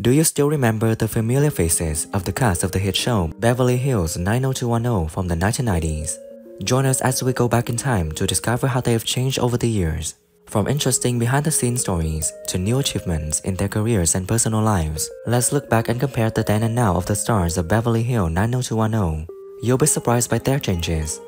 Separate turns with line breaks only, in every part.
Do you still remember the familiar faces of the cast of the hit show Beverly Hills 90210 from the 1990s? Join us as we go back in time to discover how they have changed over the years. From interesting behind-the-scenes stories to new achievements in their careers and personal lives, let's look back and compare the then and now of the stars of Beverly Hills 90210. You'll be surprised by their changes.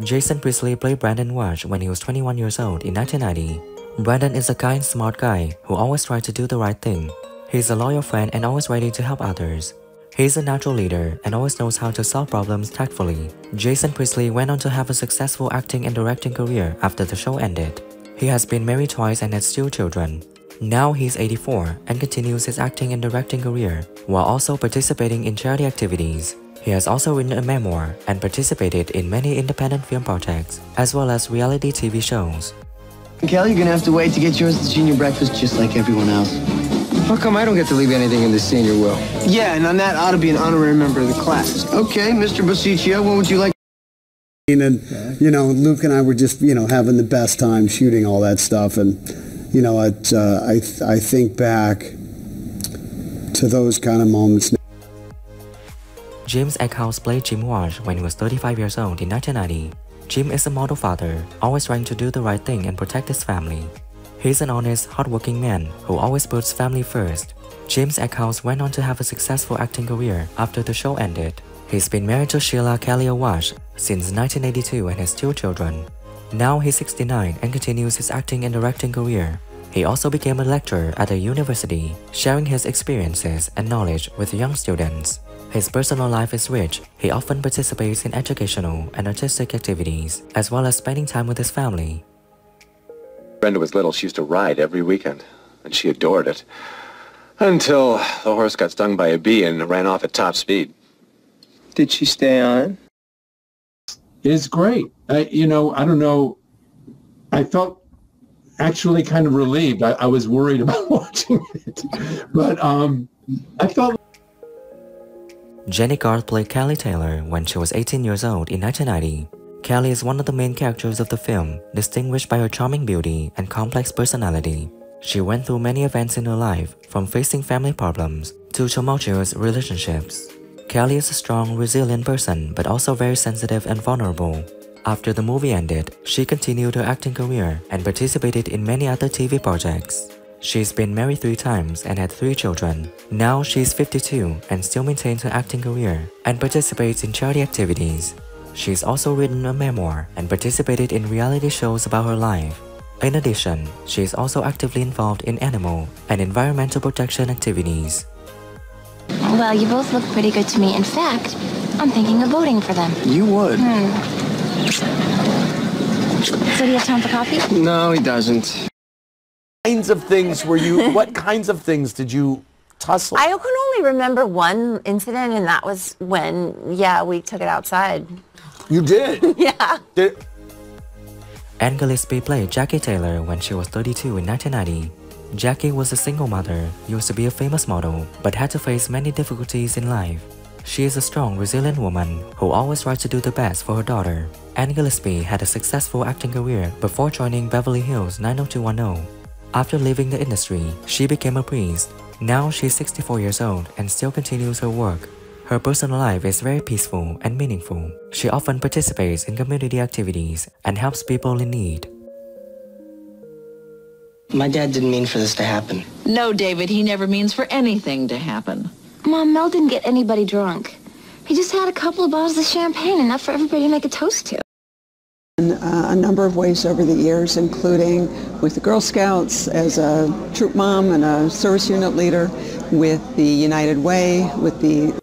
Jason Priestley played Brandon Walsh when he was 21 years old in 1990. Brandon is a kind, smart guy who always tries to do the right thing. He's a loyal friend and always ready to help others. He's a natural leader and always knows how to solve problems tactfully. Jason Priestley went on to have a successful acting and directing career after the show ended. He has been married twice and has 2 children. Now he's 84 and continues his acting and directing career while also participating in charity activities. He has also written a memoir and participated in many independent film projects, as well as reality TV shows.
Kel, you're gonna have to wait to get yours at the senior breakfast just like everyone else.
How come I don't get to leave anything in the senior will?
Yeah, and on that ought to be an honorary member of the class. Okay, Mr. Bosicchio, what would you like?
And, you know, Luke and I were just, having the best time shooting all that stuff. And, I think back to those kind of moments.
James Eckhouse played Jim Walsh when he was 35 years old in 1990. Jim is a model father, always trying to do the right thing and protect his family. He's an honest, hardworking man who always puts family first. James Eckhouse went on to have a successful acting career after the show ended. He's been married to Sheila Kalia Walsh since 1982 and has 2 children. Now he's 69 and continues his acting and directing career. He also became a lecturer at a university, sharing his experiences and knowledge with young students. His personal life is rich. He often participates in educational and artistic activities, as well as spending time with his family.
Brenda was little, she used to ride every weekend, and she adored it. Until the horse got stung by a bee and ran off at top speed.
Did she stay on?
It's great. I don't know. I felt actually kind of relieved. I was worried about watching it, but I felt.
Jenny Garth played Kelly Taylor when she was 18 years old in 1990. Kelly is one of the main characters of the film, distinguished by her charming beauty and complex personality. She went through many events in her life, from facing family problems to tumultuous relationships. Kelly is a strong, resilient person, but also very sensitive and vulnerable. After the movie ended, she continued her acting career and participated in many other TV projects. She's been married 3 times and had 3 children. Now she's 52 and still maintains her acting career and participates in charity activities. She's also written a memoir and participated in reality shows about her life. In addition, she is also actively involved in animal and environmental protection activities.
Well, you both look pretty good to me. In fact, I'm thinking of voting for them.
You would.
So do you have time for coffee?
No, he doesn't.
What kinds of things did you tussle?
I can only remember one incident, and that was when, we took it outside.
You did?
Yeah.
Ann Gillespie played Jackie Taylor when she was 32 in 1990. Jackie was a single mother, used to be a famous model, but had to face many difficulties in life. She is a strong, resilient woman who always tries to do the best for her daughter. Ann Gillespie had a successful acting career before joining Beverly Hills 90210. After leaving the industry, she became a priest. Now she's 64 years old and still continues her work. Her personal life is very peaceful and meaningful. She often participates in community activities and helps people in need.
My dad didn't mean for this to happen.
No, David, he never means for anything to happen.
Mom, Mel didn't get anybody drunk. He just had a couple of bottles of champagne, enough for everybody to make a toast to.
In a number of ways over the years, including with the Girl Scouts as a troop mom and a service unit leader, with the United Way, with the...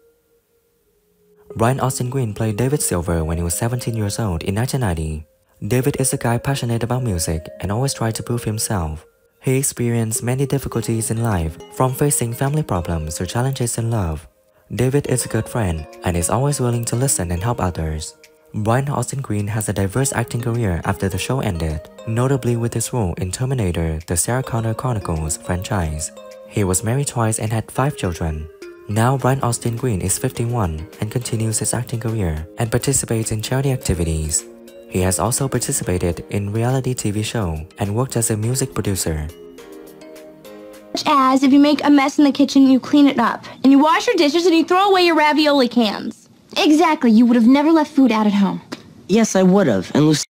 Brian Austin Green played David Silver when he was 17 years old in 1990. David is a guy passionate about music and always tried to prove himself. He experienced many difficulties in life, from facing family problems to challenges in love. David is a good friend and is always willing to listen and help others. Brian Austin Green has a diverse acting career after the show ended, notably with his role in Terminator: The Sarah Connor Chronicles franchise. He was married twice and had 5 children. Now Brian Austin Green is 51 and continues his acting career and participates in charity activities. He has also participated in reality TV show and worked as a music producer.
As if you make a mess in the kitchen, you clean it up. And you wash your dishes and you throw away your ravioli cans.
Exactly. You would have never left food out at home.
Yes, I would have. And Lucy...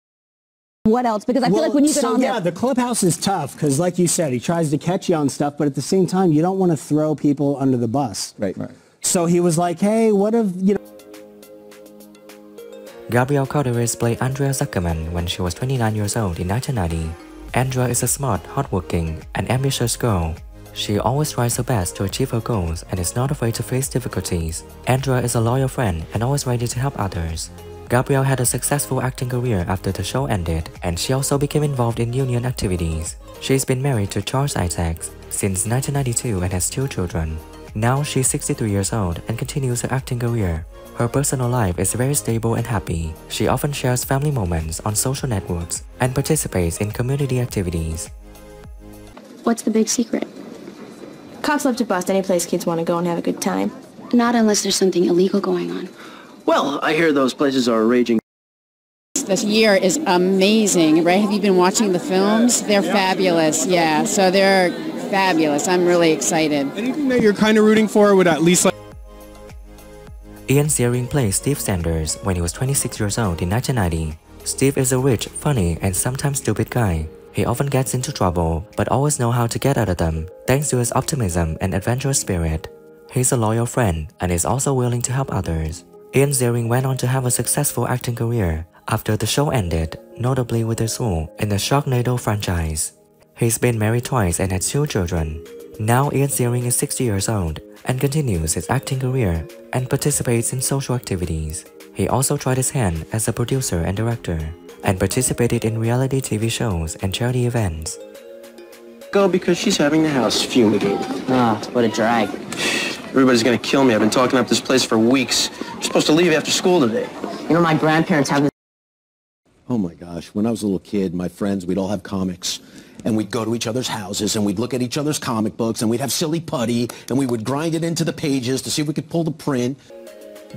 What else? Because I feel like when you get on
there... the clubhouse is tough because, like you said, he tries to catch you on stuff, but at the same time, you don't want to throw people under the bus.
Right.
So he was like, hey, what if, you know...
Gabrielle Carteris played Andrea Zuckerman when she was 29 years old in 1990. Andrea is a smart, hardworking, and ambitious girl. She always tries her best to achieve her goals and is not afraid to face difficulties. Andrea is a loyal friend and always ready to help others. Gabrielle had a successful acting career after the show ended, and she also became involved in union activities. She's been married to Charles Isaacs since 1992 and has 2 children. Now she's 63 years old and continues her acting career. Her personal life is very stable and happy. She often shares family moments on social networks and participates in community activities.
What's the big secret? Cops love to bust any place kids want to go and have a good time.
Not unless there's something illegal going on.
Well, I hear those places are raging.
This year is amazing, right? Have you been watching the films? They're fabulous, yeah. So they're fabulous. I'm really excited.
Anything that you're kind of rooting for would at least like...
Ian Ziering played Steve Sanders when he was 26 years old in 1990. Steve is a rich, funny, and sometimes stupid guy. He often gets into trouble, but always knows how to get out of them, thanks to his optimism and adventurous spirit. He's a loyal friend and is also willing to help others. Ian Ziering went on to have a successful acting career after the show ended, notably with his role in the Sharknado franchise. He's been married twice and had 2 children. Now Ian Ziering is 60 years old and continues his acting career and participates in social activities. He also tried his hand as a producer and director, and participated in reality TV shows and charity events.
Go because she's having the house fumigated.
Ah, what a drag.
Everybody's gonna kill me. I've been talking up this place for weeks. I'm supposed to leave after school today.
You know, my grandparents have this...
Oh my gosh, when I was a little kid, my friends, we'd all have comics. And we'd go to each other's houses and we'd look at each other's comic books and we'd have silly putty and we would grind it into the pages to see if we could pull the print.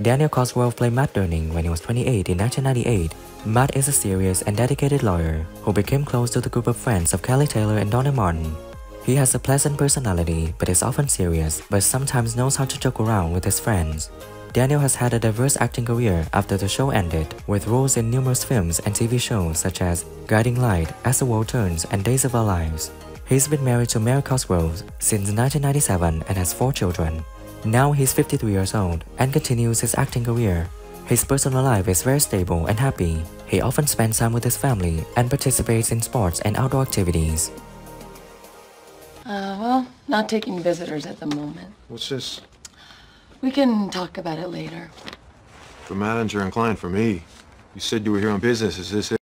Daniel Cosgrove played Matt Durning when he was 28 in 1998. Matt is a serious and dedicated lawyer who became close to the group of friends of Kelly Taylor and Donna Martin. He has a pleasant personality but is often serious, but sometimes knows how to joke around with his friends. Daniel has had a diverse acting career after the show ended, with roles in numerous films and TV shows such as Guiding Light, As the World Turns, and Days of Our Lives. He's been married to Mary Cosgrove since 1997 and has 4 children. Now he's 53 years old and continues his acting career. His personal life is very stable and happy. He often spends time with his family and participates in sports and outdoor activities.
Well, not taking visitors at the moment.
What's this?
We can talk about it later.
For manager and client, for me. You said you were here on business. Is this it?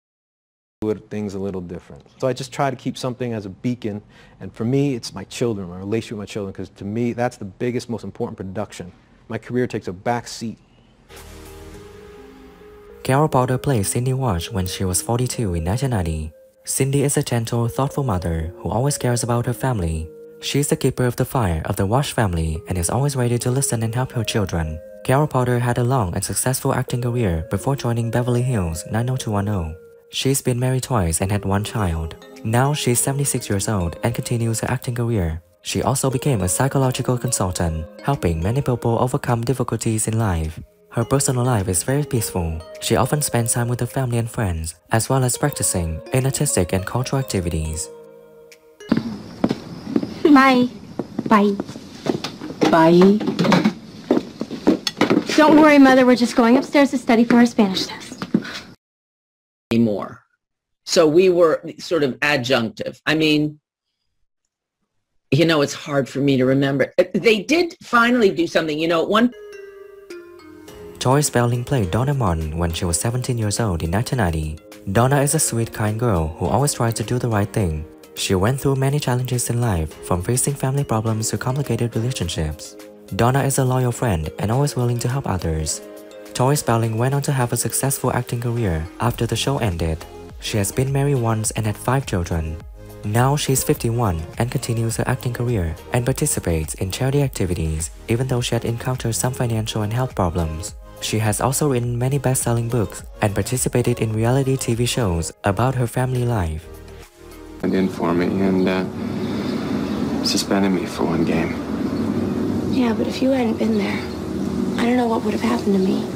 Things a little different. So I just try to keep something as a beacon, and for me it's my children, my relationship with my children, because to me that's the biggest, most important production. My career takes a back seat.
Carol Potter played Cindy Wash when she was 42 in 1990. Cindy is a gentle, thoughtful mother who always cares about her family. She's the keeper of the fire of the Wash family and is always ready to listen and help her children. Carol Potter had a long and successful acting career before joining Beverly Hills 90210. She's been married twice and had 1 child. Now she's 76 years old and continues her acting career. She also became a psychological consultant, helping many people overcome difficulties in life. Her personal life is very peaceful. She often spends time with her family and friends, as well as practicing in artistic and cultural activities.
Bye. Bye.
Bye.
Don't worry, Mother. We're just going upstairs to study for our Spanish test.
More. So we were sort of adjunctive. I mean, you know, it's hard for me to remember. They did finally do something, you know, at one...
Tori Spelling played Donna Martin when she was 17 years old in 1990. Donna is a sweet, kind girl who always tries to do the right thing. She went through many challenges in life, from facing family problems to complicated relationships. Donna is a loyal friend and always willing to help others. Tori Spelling went on to have a successful acting career after the show ended. She has been married once and had 5 children. Now she's 51 and continues her acting career and participates in charity activities even though she had encountered some financial and health problems. She has also written many best-selling books and participated in reality TV shows about her family life.
Went in for me and suspended me for one game.
Yeah, but if you hadn't been there, I don't know what would have happened to me.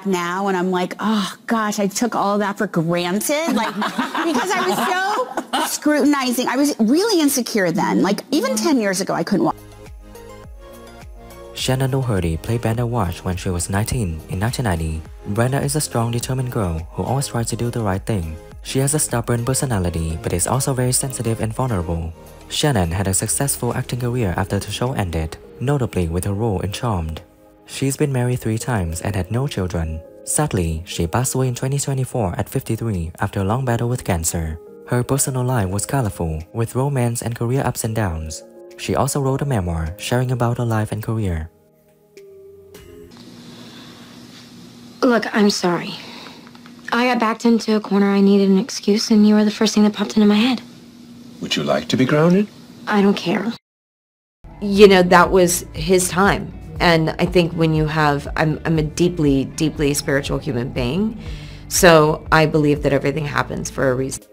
Now, and I'm like, oh gosh, I took all of that for granted, like, because I was so scrutinizing. I was really insecure then. Like, even 10 years ago, I couldn't watch.
Shannon Doherty played Brenda Walsh when she was 19 in 1990. Brenda is a strong, determined girl who always tries to do the right thing. She has a stubborn personality, but is also very sensitive and vulnerable. Shannon had a successful acting career after the show ended, notably with her role in Charmed. She's been married 3 times and had no children. Sadly, she passed away in 2024 at 53 after a long battle with cancer. Her personal life was colorful, with romance and career ups and downs. She also wrote a memoir sharing about her life and career.
Look, I'm sorry. I got backed into a corner. I needed an excuse, and you were the first thing that popped into my head.
Would you like to be grounded?
I don't care.
You know, that was his time. And I think when you have, I'm a deeply, deeply spiritual human being. So I believe that everything happens for a reason.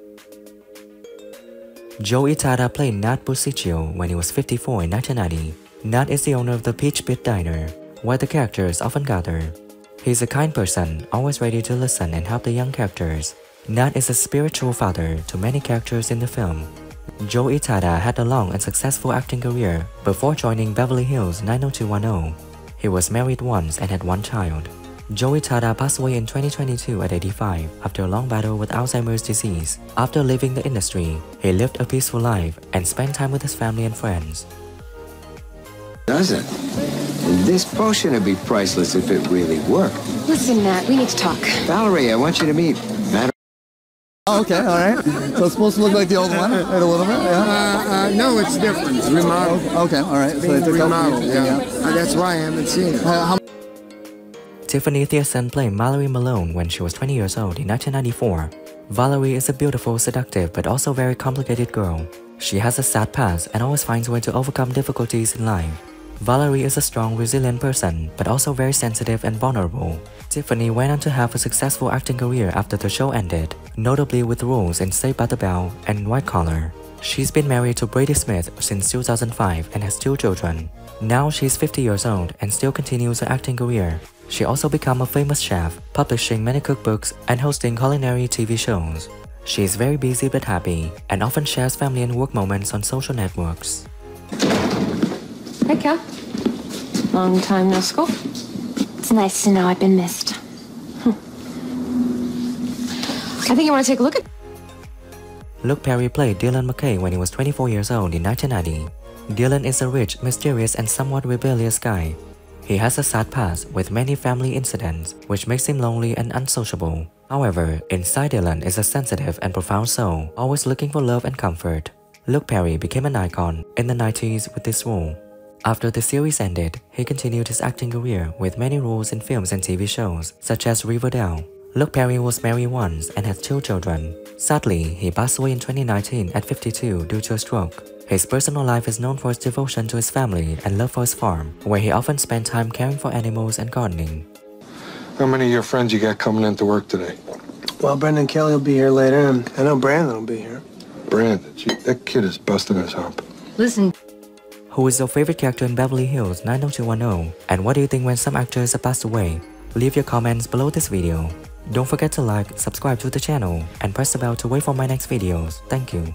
Joey Tada played Nat Busicchio when he was 54 in 1990. Nat is the owner of the Peach Pit Diner, where the characters often gather. He's a kind person, always ready to listen and help the young characters. Nat is a spiritual father to many characters in the film. Joey Tada had a long and successful acting career before joining Beverly Hills 90210. He was married once and had 1 child. Joey Tada passed away in 2022 at 85 after a long battle with Alzheimer's disease. After leaving the industry, he lived a peaceful life and spent time with his family and friends.
Does it? This potion would be priceless if it really worked.
Listen, Matt, we need to talk.
Valerie, I want you to meet Matt.
Oh, okay, all right. So it's supposed to look like the old one, right, a little bit, yeah?
No, it's different. It's remodeled.
Okay, all right. So it's
remodeled, yeah. That's why I haven't seen it.
Tiffany Thiessen played Mallory Malone when she was 20 years old in 1994. Valerie is a beautiful, seductive, but also very complicated girl. She has a sad past and always finds a way to overcome difficulties in life. Valerie is a strong, resilient person, but also very sensitive and vulnerable. Tiffany went on to have a successful acting career after the show ended, notably with roles in Saved by the Bell and White Collar. She's been married to Brady Smith since 2005 and has 2 children. Now she's 50 years old and still continues her acting career. She also became a famous chef, publishing many cookbooks and hosting culinary TV shows. She is very busy but happy, and often shares family and work moments on social networks.
Hey, Cal. Long time no school. It's nice to know I've been missed. I think you want to take a look at...
Luke Perry played Dylan McKay when he was 24 years old in 1990. Dylan is a rich, mysterious, and somewhat rebellious guy. He has a sad past with many family incidents, which makes him lonely and unsociable. However, inside Dylan is a sensitive and profound soul, always looking for love and comfort. Luke Perry became an icon in the 90s with this role. After the series ended, he continued his acting career with many roles in films and TV shows, such as Riverdale. Luke Perry was married once and had 2 children. Sadly, he passed away in 2019 at 52 due to a stroke. His personal life is known for his devotion to his family and love for his farm, where he often spent time caring for animals and gardening.
How many of your friends you got coming into work today?
Well, Brendan Kelly will be here later, and I know Brandon will be here.
Brandon, that kid is busting his hump.
Listen.
Who is your favorite character in Beverly Hills 90210? And what do you think when some actors have passed away? Leave your comments below this video. Don't forget to like, subscribe to the channel, and press the bell to wait for my next videos. Thank you.